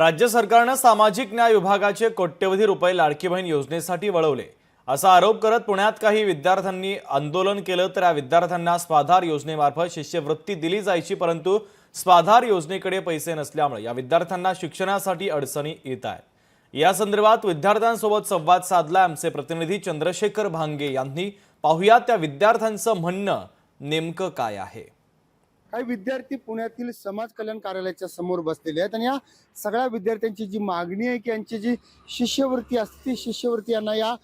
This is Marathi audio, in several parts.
राज्य सरकारनं सामाजिक न्याय विभागाचे कोट्यवधी रुपये लाडकी बहीण योजनेसाठी वळवले असा आरोप करत पुण्यात काही विद्यार्थ्यांनी आंदोलन केलं। तर या विद्यार्थ्यांना स्वाधार योजनेमार्फत शिष्यवृत्ती दिली जायची, परंतु स्वाधार योजनेकडे पैसे नसल्यामुळे या विद्यार्थ्यांना शिक्षणासाठी अडचणी येत आहेत। या संदर्भात विद्यार्थ्यांसोबत संवाद साधला आमचे प्रतिनिधी चंद्रशेखर भांगे यांनी। पाहुयात त्या विद्यार्थ्यांचं म्हणणं नेमकं काय आहे। काही विद्यार्थी पुण्यातील समाज कल्याण कार्यालयाच्या समोर बसलेले आहेत आणि या सगळ्या विद्यार्थ्यांची जी मागणी आहे की यांची जी शिष्यवृत्ती असते ती शिष्यवृत्ती यांना या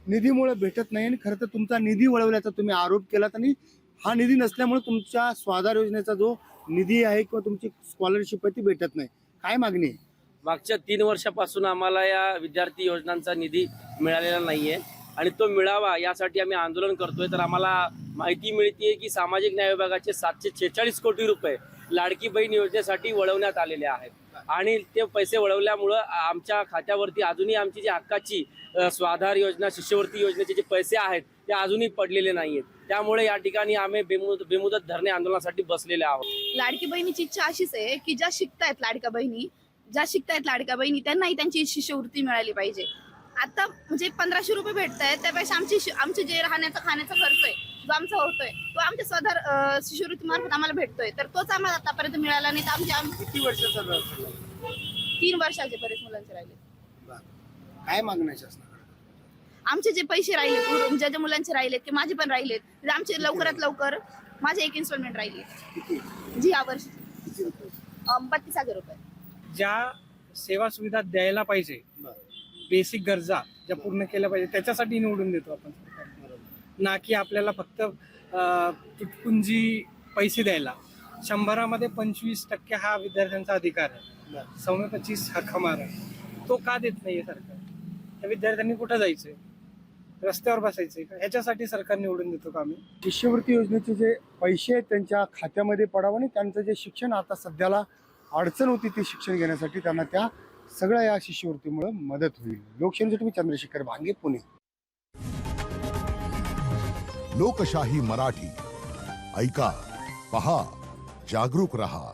निधीमुळे भेटत नाही। आणि खरं तर तुमचा निधी वळवल्याचा तुम्ही आरोप केलात आणि हा निधी नसल्यामुळे तुमच्या स्वाधार योजनेचा जो निधी आहे किंवा तुमची स्कॉलरशिप आहे ती भेटत नाही। काय मागणी आहे? मागच्या 3 वर्षापासून आम्हाला या विद्यार्थी योजनांचा निधी मिळालेला नाहीये आणि तो मिळावा यासाठी आम्ही आंदोलन करतोय। तर आम्हाला माहिती मिळते की सामाजिक न्याय विभागाचे 746 कोटी रुपये लाडकी बहीण योजनेसाठी वळवण्यात आलेले आहेत आणि ते पैसे वळवल्यामुळं आमच्या खात्यावरती अजूनही आमची जी हक्काची स्वाधार योजना शिष्यवृत्ती योजनेचे जे पैसे आहेत ते अजूनही पडलेले नाहीयेत। त्यामुळे या ठिकाणी आम्ही बेमुदत धरणे आंदोलनासाठी बसलेले आहोत। लाडकी बहिणीची इच्छा अशीच आहे की ज्या शिकतायत लाडक्या बहिणी त्यांनाही त्यांची शिष्यवृत्ती मिळाली पाहिजे। आता म्हणजे 1500 रुपये भेटत आहेत, त्यापेक्षा आमचे जे राहण्याचा खाण्याचा खर्च आहे जो आमचा होतोय तो आमच्या स्वाधार शिष्यवृत्ती मार्फत आम्हाला भेटतोय, तर तोच आम्हाला आतापर्यंत मिळाला नाही। तर आमचे किती वर्षाचा 3 वर्षाचे बरेच मुलांचे राहिले। काय मागण्याचे असणार? आमचे जे पैसे राहिले ज्या मुलांचे राहिलेत की माझे पण राहिलेत, आमचे लवकरात लवकर माझे एक इन्स्टॉलमेंट राहिली जी या वर्षी 32,000 रुपये। ज्या सेवा सुविधा द्यायला पाहिजे, बेसिक गरजा ज्या पूर्ण केल्या पाहिजे त्याच्यासाठी निवडून देतो आपण, ना की आपल्याला फक्त तुटपुंजी पैसे द्यायला। 100मध्ये 25% हा विद्यार्थ्यांचा अधिकार आहे, 25 हा खमार आहे। तो का देत नाहीये सरकार? त्या विद्यार्थ्यांनी कुठं जायचंय? रस्त्यावर बसायचंय का? ह्याच्यासाठी सरकार निवडून देतो का आम्ही? शिष्यवृत्ती योजनेचे जे पैसे आहेत त्यांच्या खात्यामध्ये पडावं आणि त्यांचं जे शिक्षण आता सध्याला अडचण होती ते शिक्षण घेण्यासाठी त्यांना त्या सगळ्या या शिष्यवृत्तीमुळे मदत होईल। लोकशाहीसाठी मी चंद्रशेखर भांगे, पुणे। लोकशाही मराठी ऐका, पहा, जागरूक रहा।